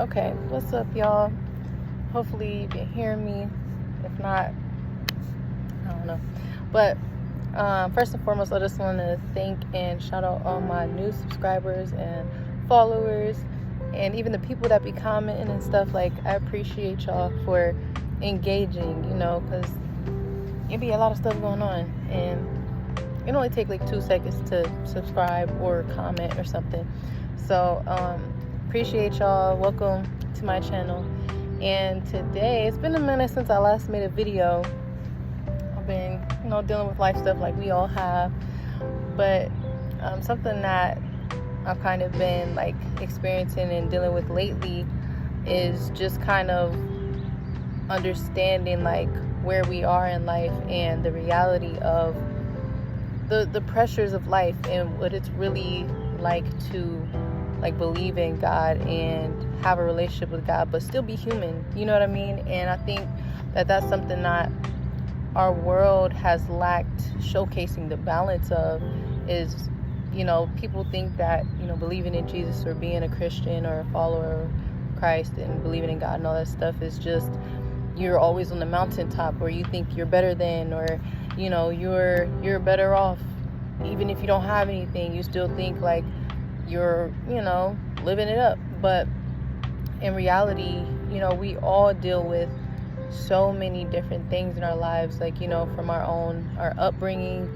Okay, what's up, y'all? Hopefully you can hear me. If not, I don't know. But first and foremost, I just want to thank and shout out all my new subscribers and followers, and even the people that be commenting and stuff. Like, I appreciate y'all for engaging, because it be a lot of stuff going on, and it only take like 2 seconds to subscribe or comment or something. So appreciate y'all. Welcome to my channel. And today, it's been a minute since I last made a video. I've been dealing with life stuff like we all have, but something that I've kind of been like experiencing and dealing with lately is just kind of understanding like where we are in life and the reality of the pressures of life and what it's really like to like believe in God and have a relationship with God, but still be human. You know what I mean? And I think that that's something that our world has lacked showcasing the balance of. Is people think that believing in Jesus or being a Christian or a follower of Christ and believing in God and all that stuff is just you're always on the mountaintop, or you think you're better than, or you're better off. Even if you don't have anything, you still think like you're living it up. But in reality, we all deal with so many different things in our lives, like from our upbringing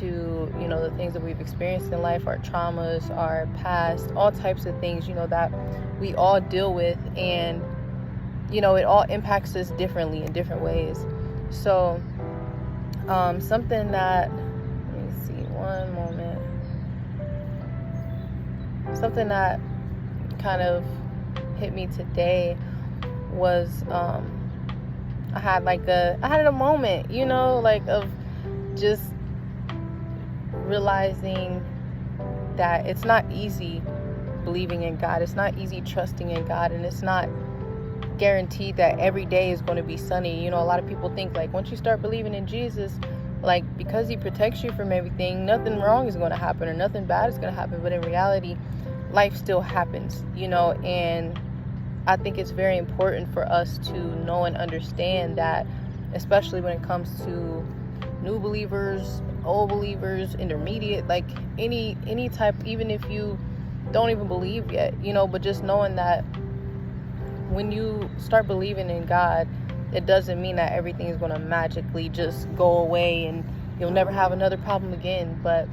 to the things that we've experienced in life, our traumas, our past, all types of things that we all deal with, and it all impacts us differently in different ways. So something that, let me see, one moment, something that kind of hit me today was I had a moment, like of just realizing that it's not easy believing in God. It's not easy trusting in God, and it's not guaranteed that every day is going to be sunny. A lot of people think like once you start believing in Jesus, like because he protects you from everything, nothing wrong is going to happen or nothing bad is going to happen. But in reality, life still happens, and I think it's very important for us to know and understand that, especially when it comes to new believers, old believers, intermediate, like any type, even if you don't even believe yet, but just knowing that when you start believing in God, it doesn't mean that everything is going to magically just go away and you'll never have another problem again. But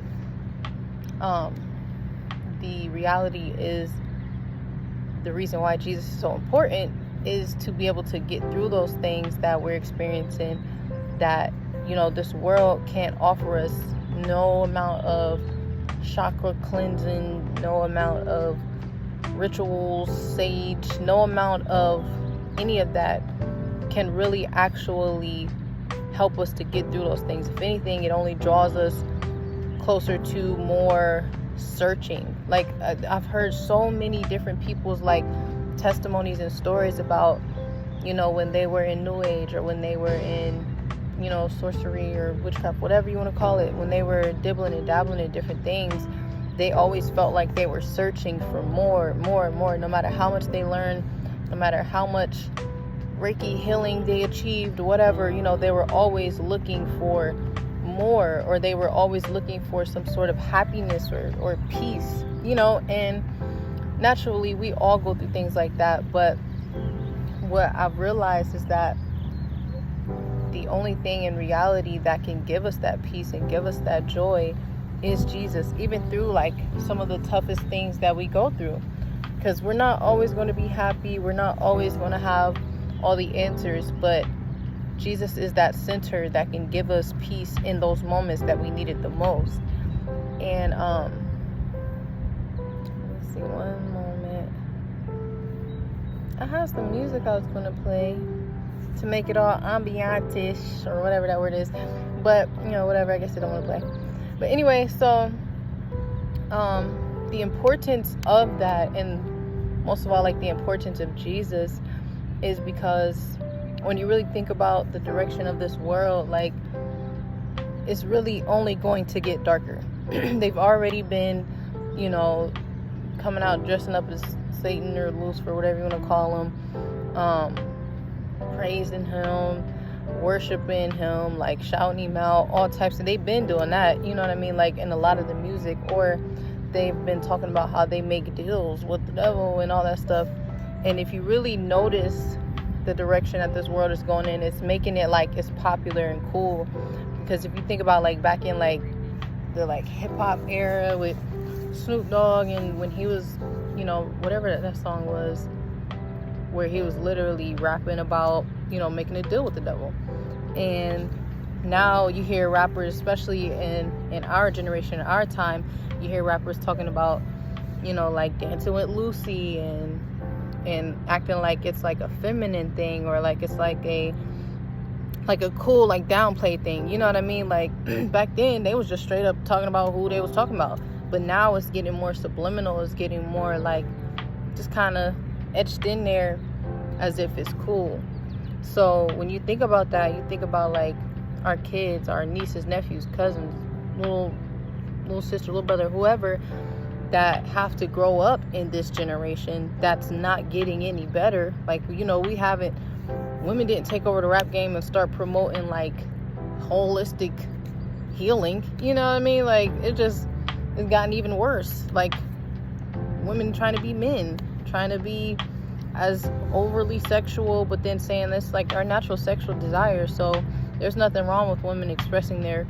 the reality is, the reason why Jesus is so important is to be able to get through those things that we're experiencing, that this world can't offer us. No amount of chakra cleansing, no amount of rituals, sage, no amount of any of that can really actually help us to get through those things. If anything, it only draws us closer to more searching. Like I've heard so many different people's like testimonies and stories about when they were in New Age, or when they were in sorcery or witchcraft, whatever you want to call it, when they were dibbling and dabbling in different things, they always felt like they were searching for more and more. No matter how much they learned, no matter how much Reiki healing they achieved, whatever, they were always looking for more, or they were always looking for some sort of happiness or peace, and naturally we all go through things like that. But what I've realized is that the only thing in reality that can give us that peace and give us that joy is Jesus, even through like some of the toughest things that we go through, because we're not always going to be happy, we're not always going to have all the answers, but Jesus is that center that can give us peace in those moments that we need it the most. And let's see, one moment, I have some music I was going to play to make it all ambiance-ish, or whatever that word is, but whatever, I guess I don't want to play. But anyway, so the importance of that, and most of all like the importance of Jesus, is because when you really think about the direction of this world, like it's really only going to get darker. They've already been coming out dressing up as Satan or Lucifer, whatever you want to call him, praising him, worshiping him, like shouting him out, all types. And they've been doing that, you know what I mean, like in a lot of the music. Or they've been talking about how they make deals with the devil and all that stuff. And if you really notice the direction that this world is going in, it's making it like it's popular and cool. Because if you think about like back in like the like hip-hop era with Snoop Dogg, and when he was, you know, whatever that song was, where he was literally rapping about, you know, making a deal with the devil. And now you hear rappers, especially in our generation, in our time, you hear rappers talking about, you know, like dancing with Lucy and acting like it's like a feminine thing, or like it's like a cool like downplay thing, you know what I mean? Like back then they was just straight up talking about who they was talking about, but now it's getting more subliminal. It's getting more like just kind of etched in there as if it's cool. So when you think about that, you think about like our kids, our nieces, nephews, cousins, little sister, little brother, whoever, that have to grow up in this generation that's not getting any better. Like, you know, women didn't take over the rap game and start promoting like holistic healing, you know what I mean? Like it's gotten even worse. Like women trying to be men, trying to be as overly sexual, but then saying this like our natural sexual desire. So there's nothing wrong with women expressing their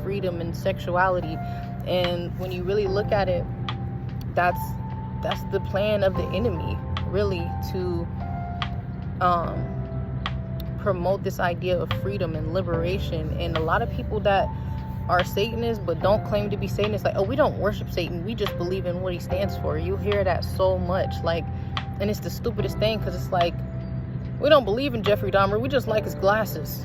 freedom and sexuality. And when you really look at it, that's the plan of the enemy, really, to promote this idea of freedom and liberation. And a lot of people that are Satanists but don't claim to be Satanists, like, oh, we don't worship Satan, we just believe in what he stands for. You hear that so much, like, and it's the stupidest thing, because it's like, we don't believe in Jeffrey Dahmer, we just like his glasses,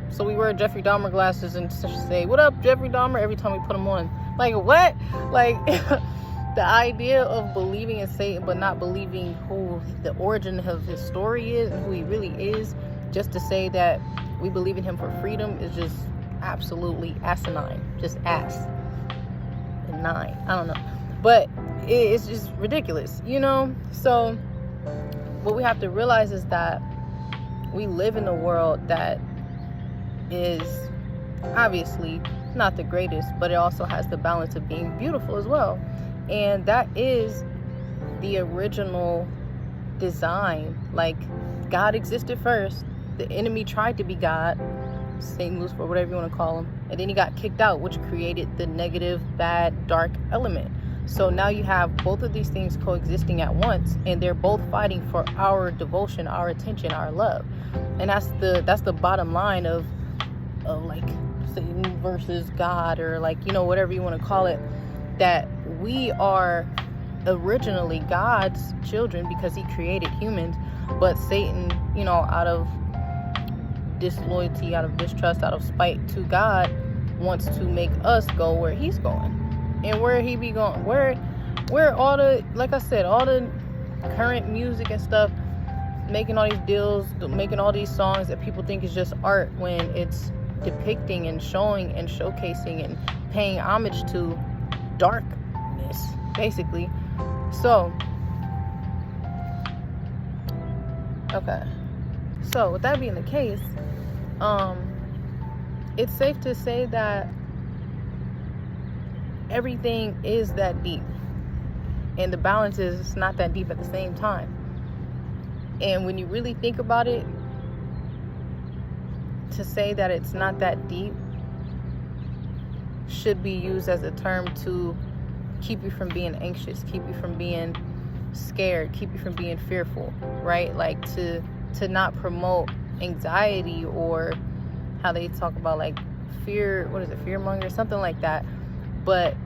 so we wear Jeffrey Dahmer glasses and say, what up, Jeffrey Dahmer, every time we put them on. Like, what? Like the idea of believing in Satan but not believing who the origin of his story is and who he really is, just to say that we believe in him for freedom, is just absolutely asinine. Just ass and nine, I don't know, but it's just ridiculous, you know. So what we have to realize is that we live in a world that is obviously not the greatest, but it also has the balance of being beautiful as well. And that is the original design. Like, God existed first, the enemy tried to be God, Satan, Lucifer, whatever you want to call him, and then he got kicked out, which created the negative, bad, dark element. So now you have both of these things coexisting at once, and they're both fighting for our devotion, our attention, our love. And that's the bottom line of like Satan versus God, or like, you know, whatever you want to call it, that we are originally God's children because he created humans, but Satan, you know, out of disloyalty, out of distrust, out of spite to God, wants to make us go where he's going. And where he be going, where all the, like I said, all the current music and stuff, making all these deals, making all these songs that people think is just art, when it's depicting and showing and showcasing and paying homage to darkness, basically. So, okay. So, with that being the case, it's safe to say that everything is that deep, and the balance is it's not that deep at the same time. And when you really think about it, to say that it's not that deep should be used as a term to keep you from being anxious, keep you from being scared, keep you from being fearful, right? Like to not promote anxiety, or how they talk about like fear, what is it, fearmonger, something like that. But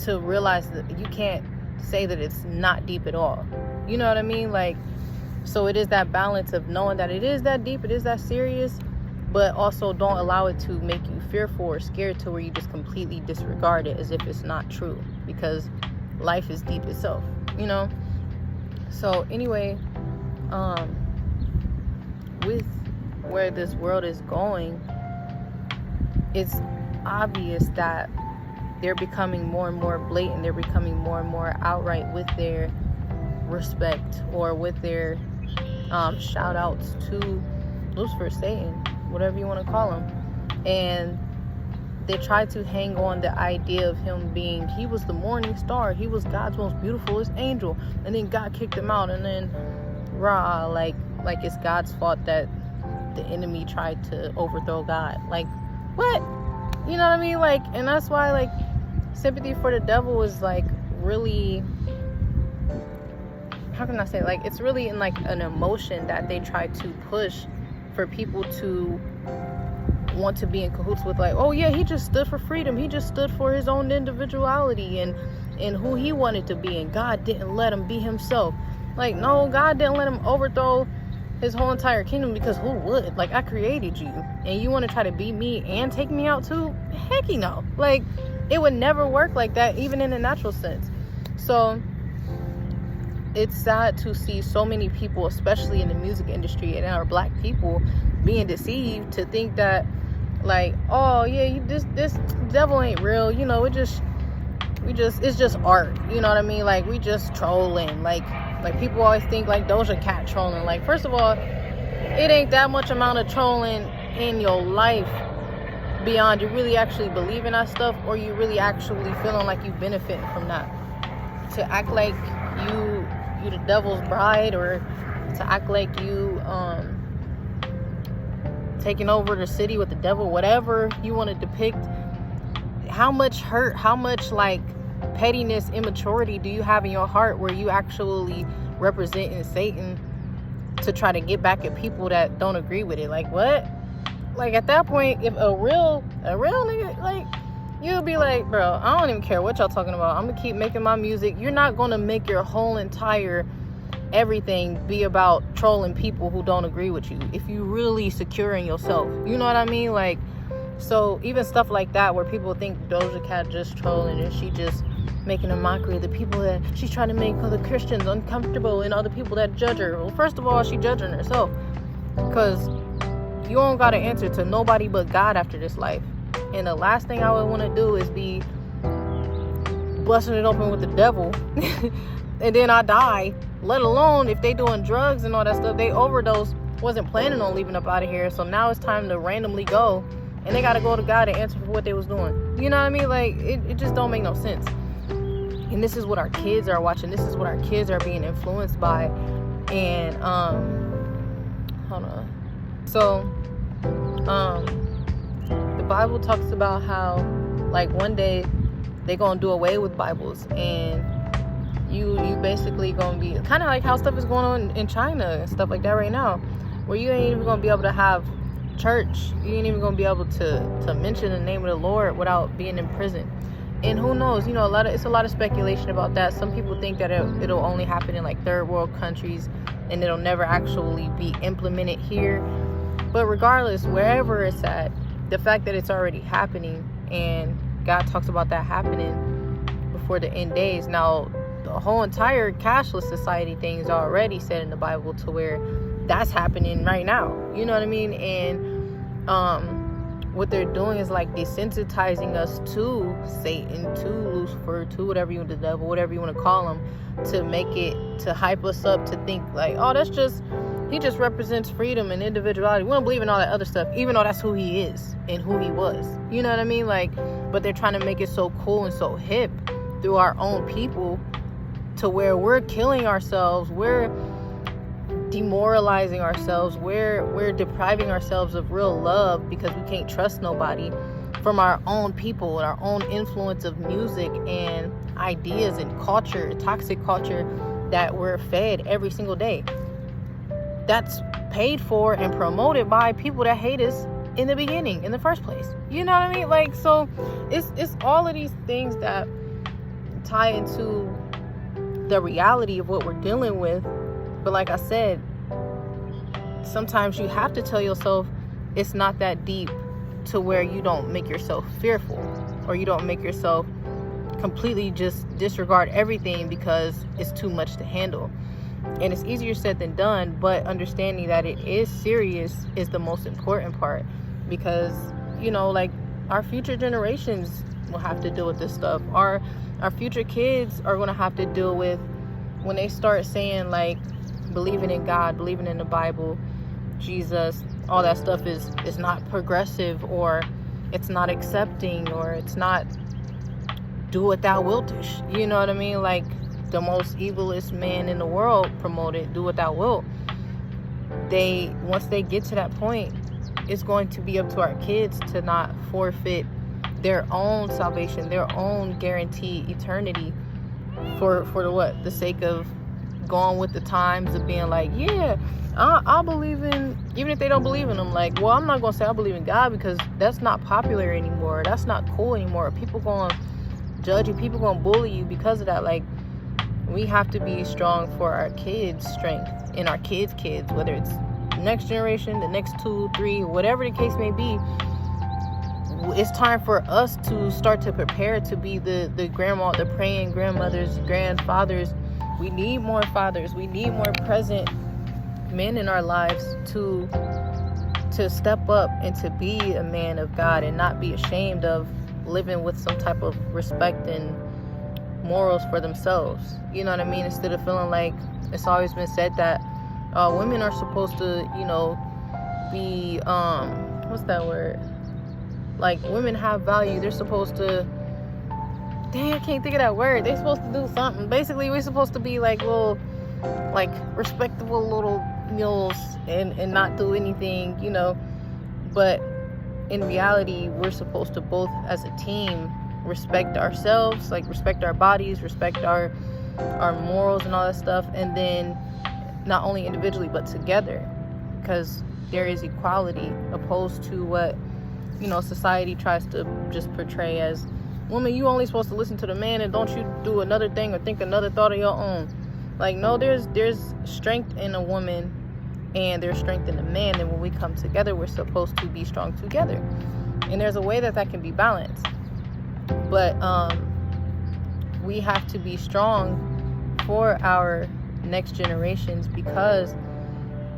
to realize that you can't say that it's not deep at all. You know what I mean? Like, so it is that balance of knowing that it is that deep, it is that serious, but also don't allow it to make you fearful or scared to where you just completely disregard it as if it's not true, because life is deep itself, you know? So anyway, with where this world is going, it's obvious that they're becoming more and more blatant. They're becoming more and more outright with their respect or with their shout outs to Lucifer, Satan, whatever you want to call him. And they try to hang on the idea of him being, he was the morning star, he was God's most beautifulest angel, and then God kicked him out, and then like it's God's fault that the enemy tried to overthrow God. Like, what? You know what I mean? Like, and that's why, like, sympathy for the devil is, like, really, how can I say, like, it's really in, like, an emotion that they try to push for people to want to be in cahoots with. Like, oh yeah, he just stood for freedom, he just stood for his own individuality and who he wanted to be, and God didn't let him be himself. Like, no, God didn't let him overthrow his whole entire kingdom, because who would? Like, I created you, and you want to try to be me and take me out too? Heck no. Like, it would never work like that, even in a natural sense. So it's sad to see so many people, especially in the music industry and our black people, being deceived to think that, like, oh yeah, this devil ain't real, you know, it's just art, you know what I mean? Like, we just trolling. Like people always think like Doja Cat trolling. Like, first of all, it ain't that much amount of trolling in your life beyond you really actually believe in that stuff, or you really actually feeling like you benefit from that. To act like you the devil's bride, or to act like you taking over the city with the devil, whatever you want to depict. How much hurt, how much like pettiness, immaturity do you have in your heart where you actually representing Satan to try to get back at people that don't agree with it? Like, what? Like, at that point, if a real nigga, like, you'll be like, bro, I don't even care what y'all talking about, I'm gonna keep making my music. You're not gonna make your whole entire everything be about trolling people who don't agree with you if you really secure in yourself, you know what I mean? Like, so even stuff like that where people think Doja Cat just trolling and she just making a mockery of the people that she's trying to make other Christians uncomfortable and other people that judge her. Well, first of all, she judging herself, because you don't got to answer to nobody but God after this life. And the last thing I would want to do is be busting it open with the devil and then I die. Let alone if they doing drugs and all that stuff, they overdose, wasn't planning on leaving up out of here, so now it's time to randomly go, and they got to go to God and answer for what they was doing. You know what I mean? Like, it just don't make no sense. And this is what our kids are watching. This is what our kids are being influenced by. And hold on. So the Bible talks about how, like, one day they're gonna do away with Bibles, and you basically gonna be kind of like how stuff is going on in China and stuff like that right now, where you ain't even gonna be able to have church. You ain't even gonna be able to mention the name of the Lord without being in prison. And who knows, you know, it's a lot of speculation about that. Some people think that it'll only happen in like third world countries and it'll never actually be implemented here. But regardless, wherever it's at, the fact that it's already happening, and God talks about that happening before the end days. Now, the whole entire cashless society thing is already said in the Bible to where that's happening right now. You know what I mean? And what they're doing is like desensitizing us to Satan, to Lucifer, to whatever you want, the devil, whatever you want to call him, to make it, to hype us up to think like, oh, he just represents freedom and individuality. We don't believe in all that other stuff, even though that's who he is and who he was. You know what I mean? Like, but they're trying to make it so cool and so hip through our own people, to where we're killing ourselves, we're demoralizing ourselves, we're depriving ourselves of real love because we can't trust nobody, from our own people and our own influence of music and ideas and culture, toxic culture that we're fed every single day. That's paid for and promoted by people that hate us in the beginning, in the first place. You know what I mean? Like, so it's all of these things that tie into the reality of what we're dealing with. But like I said, sometimes you have to tell yourself it's not that deep, to where you don't make yourself fearful, or you don't make yourself completely just disregard everything because it's too much to handle. And it's easier said than done, but understanding that it is serious is the most important part, because, you know, like, our future generations will have to deal with this stuff. Our future kids are going to have to deal with, when they start saying like believing in God, believing in the Bible, Jesus, all that stuff is not progressive, or it's not accepting, or it's not do what thou wiltish. You know what I mean? Like the most evilest man in the world promoted do what thou wilt. Once they get to that point, it's going to be up to our kids to not forfeit their own salvation, their own guaranteed eternity for the sake of going with the times, of being like, yeah, I believe in, even if they don't believe in them, like, well, I'm not going to say I believe in God, because that's not popular anymore. That's not cool anymore. People going to judge you. People going to bully you because of that. Like, we have to be strong for our kids' strength and our kids' kids, whether it's next generation, the next 2, 3, whatever the case may be. It's time for us to start to prepare to be the grandma, the praying grandmothers, grandfathers. We need more fathers. We need more present men in our lives to step up and to be a man of God, and not be ashamed of living with some type of respect and morals for themselves. You know what I mean? Instead of feeling like, it's always been said that women are supposed to, be what's that word? Like, women have value. They're supposed to, dang, I can't think of that word. They're supposed to do something. Basically, we're supposed to be like little, like respectable little mules and not do anything, But in reality, we're supposed to both, as a team, respect ourselves, like respect our bodies, respect our morals and all that stuff, and then not only individually but together, because there is equality, opposed to what society tries to just portray as, woman, you only supposed to listen to the man, and don't you do another thing or think another thought of your own. Like, no, there's strength in a woman and there's strength in a man, and when we come together, we're supposed to be strong together. And there's a way that can be balanced, but we have to be strong for our next generations, because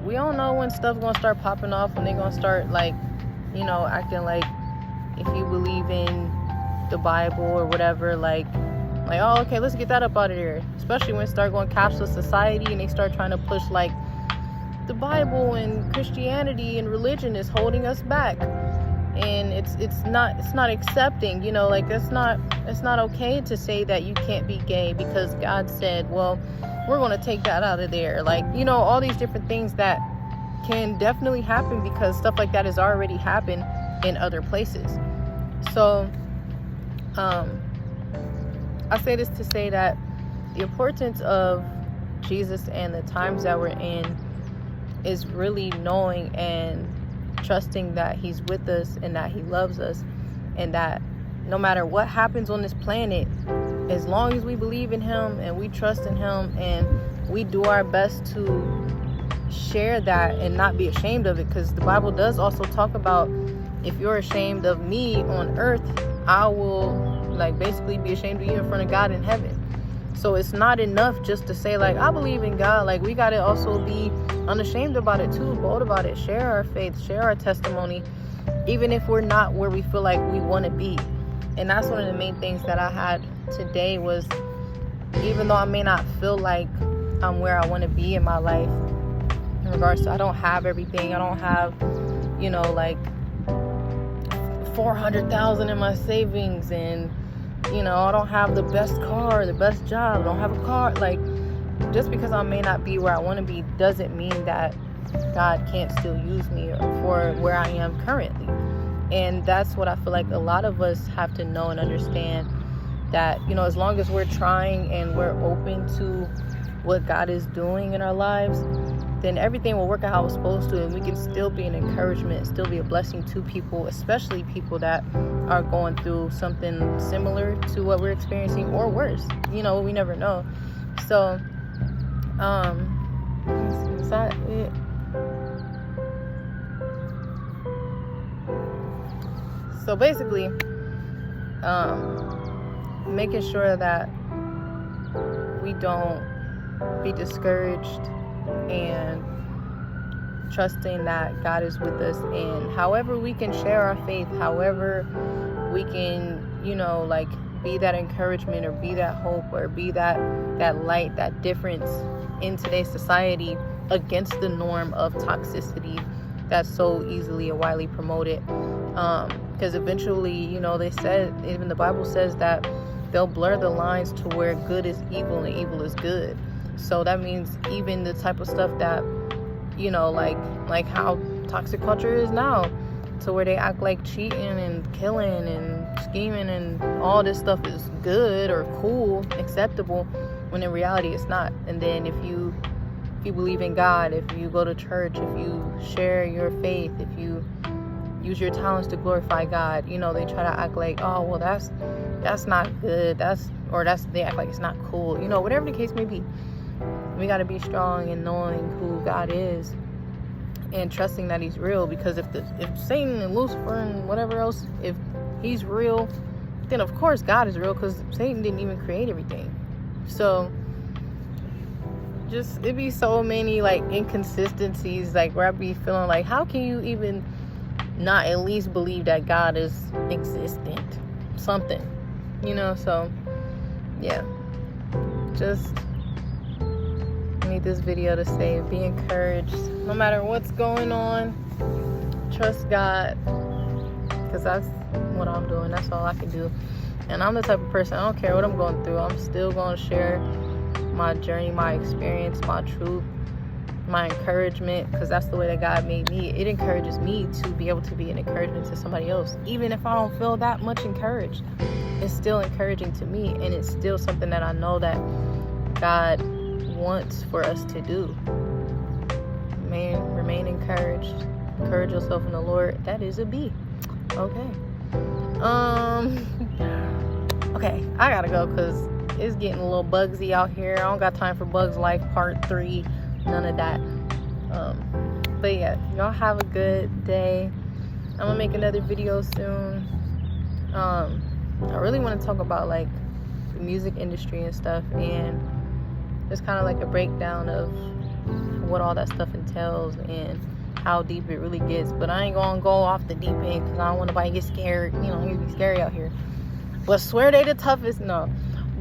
we don't know when stuff's gonna start popping off, when they're gonna start like acting like, if you believe in the Bible or whatever, like oh, okay, let's get that up out of there. Especially when it start going cashless society, and they start trying to push like the Bible and Christianity and religion is holding us back, and it's not accepting, like it's not okay to say that you can't be gay because God said, well, we're going to take that out of there. Like, all these different things that can definitely happen, because stuff like that has already happened in other places. So I say this to say that the importance of Jesus and the times that we're in is really knowing and trusting that he's with us, and that he loves us, and that no matter what happens on this planet, as long as we believe in him and we trust in him, and we do our best to share that and not be ashamed of it, because the Bible does also talk about, if you're ashamed of me on earth, I will basically be ashamed of you in front of God in heaven. So it's not enough just to say like, I believe in God. Like, we got to also be unashamed about it too, bold about it, share our faith, share our testimony, even if we're not where we feel like we want to be. And that's one of the main things that I had today, was even though I may not feel like I'm where I want to be in my life, in regards to, I don't have everything, I don't have like 400,000 in my savings, and I don't have the best car, the best job, I don't have a car. Like, just because I may not be where I want to be doesn't mean that God can't still use me for where I am currently. And that's what I feel like a lot of us have to know and understand, that as long as we're trying and we're open to what God is doing in our lives, then everything will work out how it's supposed to, and we can still be an encouragement, still be a blessing to people, especially people that are going through something similar to what we're experiencing, or worse. We never know. So is that it? So basically, making sure that we don't be discouraged, and trusting that God is with us, and however we can share our faith, however we can you know, like be that encouragement or be that hope or be that light, that difference in today's society against the norm of toxicity that's so easily and widely promoted. Because eventually, you know, they said, even the Bible says that they'll blur the lines to where good is evil and evil is good. So that means even the type of stuff that, you know, like how toxic culture is now, to where they act like cheating and killing and scheming and all this stuff is good or cool, acceptable, when in reality it's not. And then if you believe in God, if you go to church, if you share your faith, if you use your talents to glorify God, you know, they try to act like, oh, well, that's not good, they act like it's not cool, you know, whatever the case may be. We got to be strong in knowing who God is and trusting that he's real, because if Satan and Lucifer and whatever else, if he's real, then of course God is real, because Satan didn't even create everything. So just, it'd be so many like inconsistencies, like where I'd be feeling like, how can you even not at least believe that God is existent, something, you know? So yeah, just need this video to say, be encouraged no matter what's going on. Trust God, because that's what I'm doing. That's all I can do. And I'm the type of person, I don't care what I'm going through, I'm still going to share my journey, my experience, my truth, my encouragement, because that's the way that God made me. It encourages me to be able to be an encouragement to somebody else. Even if I don't feel that much encouraged, it's still encouraging to me, and it's still something that I know that God wants for us to do. Man, remain encouraged. Encourage yourself in the Lord. That is a B. Okay. Okay, I gotta go because it's getting a little bugsy out here. I don't got time for Bugs Life Part 3. None of that. But yeah, y'all have a good day. I'm gonna make another video soon. I really want to talk about like the music industry and stuff, and just kind of like a breakdown of what all that stuff entails and how deep it really gets. But I ain't gonna go off the deep end because I don't want nobody to get scared. You know, it'd be scary out here. But swear they the toughest? No.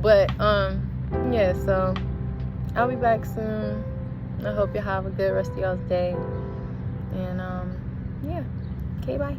But yeah, so I'll be back soon. I hope you have a good rest of y'all's day. And yeah. Okay, bye.